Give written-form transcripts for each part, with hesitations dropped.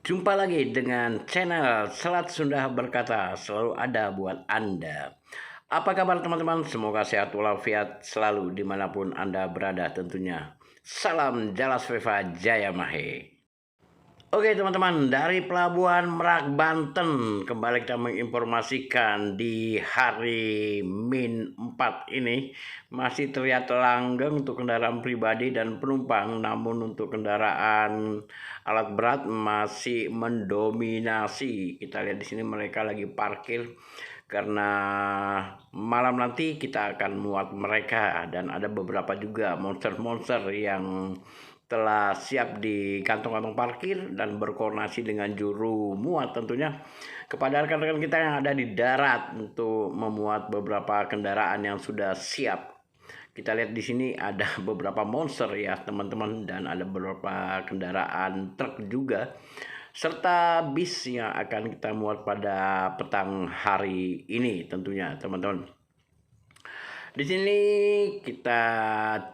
Jumpa lagi dengan channel Selat Sunda Berkata, selalu ada buat Anda. Apa kabar teman-teman? Semoga sehat walafiat selalu dimanapun Anda berada tentunya. Salam Jalas Veva Jaya Mahe. Oke teman-teman, dari Pelabuhan Merak, Banten kembali kita menginformasikan di hari Min 4 ini masih terlihat langgeng untuk kendaraan pribadi dan penumpang, namun untuk kendaraan alat berat masih mendominasi. Kita lihat di sini mereka lagi parkir karena malam nanti kita akan muat mereka, dan ada beberapa juga monster-monster yang telah siap di kantong-kantong parkir dan berkoordinasi dengan juru muat tentunya kepada rekan-rekan kita yang ada di darat untuk memuat beberapa kendaraan yang sudah siap. Kita lihat di sini ada beberapa monster ya teman-teman, dan ada beberapa kendaraan truk juga serta bis yang akan kita muat pada petang hari ini tentunya teman-teman. Di sini kita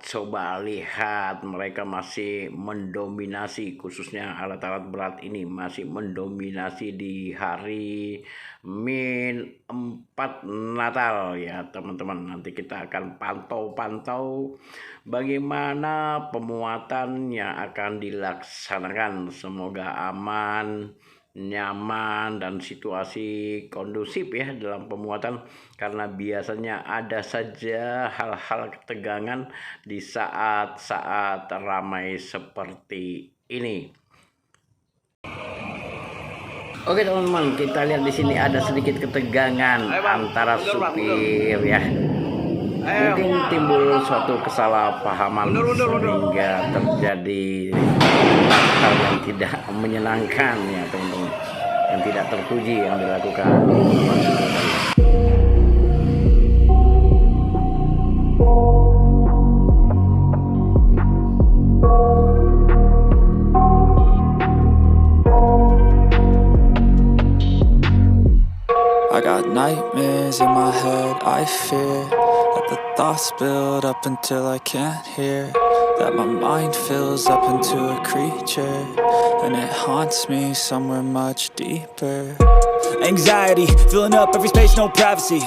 coba lihat mereka masih mendominasi, khususnya alat-alat berat ini masih mendominasi di hari Min 4 Natal ya teman-teman. Nanti kita akan pantau-pantau bagaimana pemuatan yang akan dilaksanakan. Semoga aman, nyaman, dan situasi kondusif ya dalam pemuatan, karena biasanya ada saja hal-hal ketegangan di saat-saat ramai seperti ini. Oke teman-teman, kita lihat di sini ada sedikit ketegangan antara supir ya. Mungkin timbul suatu kesalahpahaman sehingga terjadi hal yang tidak menyenangkan ya teman-teman, yang tidak terpuji yang dilakukan. I got nightmares in my head, I fear that the thoughts build up until I can't hear, that my mind fills up into a creature, and it haunts me somewhere much deeper. Anxiety, filling up every space, no privacy,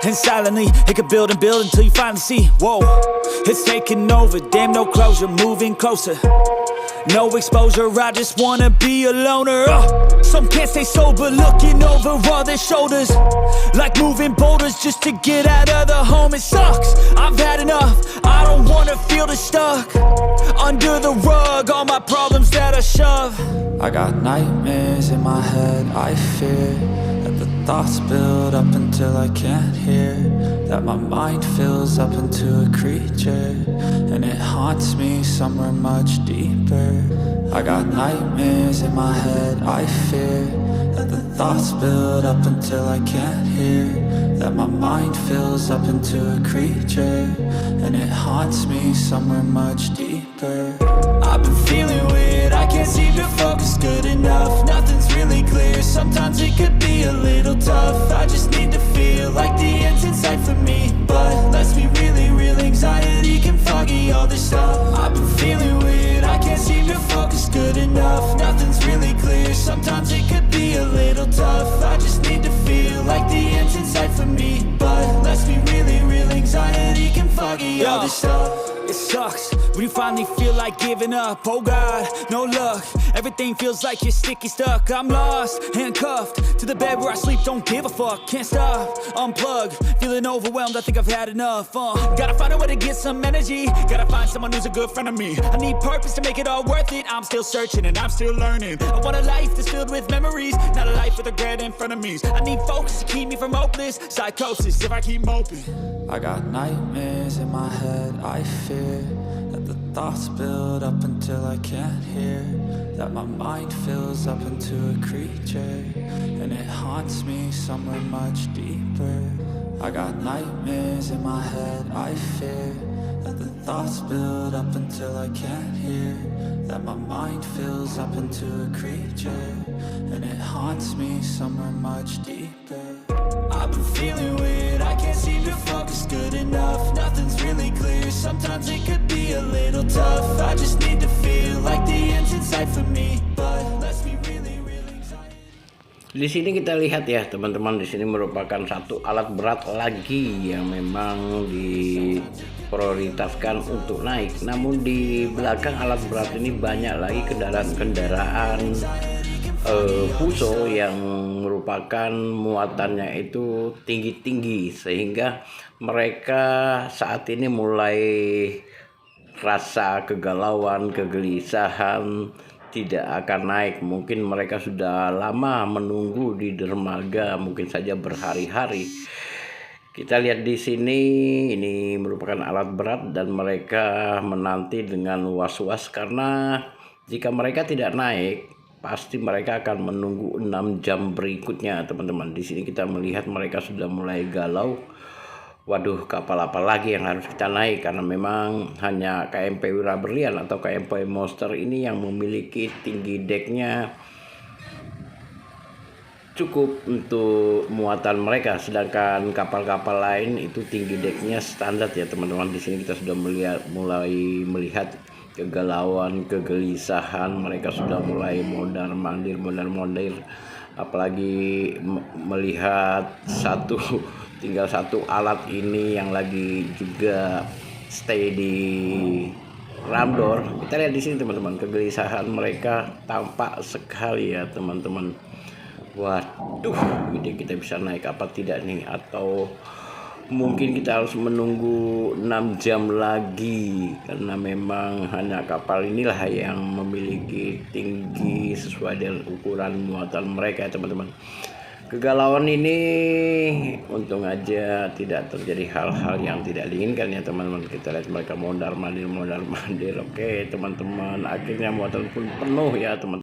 and silently, it could build and build until you finally see, whoa, it's taking over, damn no closure, moving closer. No exposure, I just wanna be a loner. Some can't stay sober, looking over all their shoulders, like moving boulders just to get out of the home. It sucks, I've had enough, I don't wanna feel the stuck under the rug, all my problems that I shove. I got nightmares in my head, I fear that the thoughts build up until I can't hear, that my mind fills up into a creature, and it haunts me somewhere much deeper. I got nightmares in my head, I fear that the thoughts build up until I can't hear, that my mind fills up into a creature, and it haunts me somewhere much deeper. I've been feeling weird, I can't seem to focus good enough, nothing's really clear, sometimes it could be a little tough, I just need to feel like the end's in sight for me, but let's be really real, anxiety can foggy all this stuff. I've been feeling weird, I can't seem to focus good enough, nothing's really clear, sometimes it could be a little tough, I just need to feel like the end's in sight for me, but let's be really real, anxiety can foggy all this stuff. It sucks when you finally feel like giving up. Oh God, no luck. Everything feels like you're sticky stuck. I'm lost, handcuffed to the bed where I sleep. Don't give a fuck, can't stop. Unplug, feeling overwhelmed. I think I've had enough. Gotta find a way to get some energy. Gotta find someone who's a good friend of me. I need purpose to make it all worth it. I'm still searching and I'm still learning. I want a life that's filled with memories, not a life with regret in front of me. I need focus to keep me from hopeless psychosis if I keep moping. I got nightmares in my head, I fear that the thoughts build up until I can't hear, that my mind fills up into a creature, and it haunts me somewhere much deeper. I got nightmares in my head, I fear that the thoughts build up until I can't hear, that my mind fills up into a creature, and it haunts me somewhere much deeper. I've been feeling weird, I can't seem to focus good enough, nothing's really clear, sometimes it could be a little tough, I just need to feel like the end's in sight for me, but let's be Di sini kita lihat ya teman-teman, di sini merupakan satu alat berat lagi yang memang diprioritaskan untuk naik. Namun di belakang alat berat ini banyak lagi kendaraan-kendaraan Fuso yang merupakan muatannya itu tinggi-tinggi, sehingga mereka saat ini mulai rasa kegalauan, kegelisahan, tidak akan naik. Mungkin mereka sudah lama menunggu di dermaga, mungkin saja berhari-hari. Kita lihat di sini, ini merupakan alat berat dan mereka menanti dengan was-was karena jika mereka tidak naik, pasti mereka akan menunggu 6 jam berikutnya, teman-teman. Di sini kita melihat mereka sudah mulai galau. Waduh, kapal apa lagi yang harus kita naik, karena memang hanya KMP Wira Berlian atau KMP Monster ini yang memiliki tinggi deknya cukup untuk muatan mereka, sedangkan kapal-kapal lain itu tinggi deknya standar ya teman-teman. Di sini kita sudah mulai melihat kegalauan, kegelisahan, mereka sudah mulai mondar-mandir, apalagi melihat tinggal satu alat ini yang lagi juga stay di Ramdor. Kita lihat di sini teman-teman, kegelisahan mereka tampak sekali ya teman-teman. Waduh, ini kita bisa naik apa tidak nih, atau mungkin kita harus menunggu 6 jam lagi, karena memang hanya kapal inilah yang memiliki tinggi sesuai dengan ukuran muatan mereka ya teman-teman. Kegalauan ini untung aja tidak terjadi hal-hal yang tidak diinginkan ya teman-teman. Kita lihat mereka mondar-mandir. Oke teman-teman, akhirnya muatan pun penuh ya teman-teman.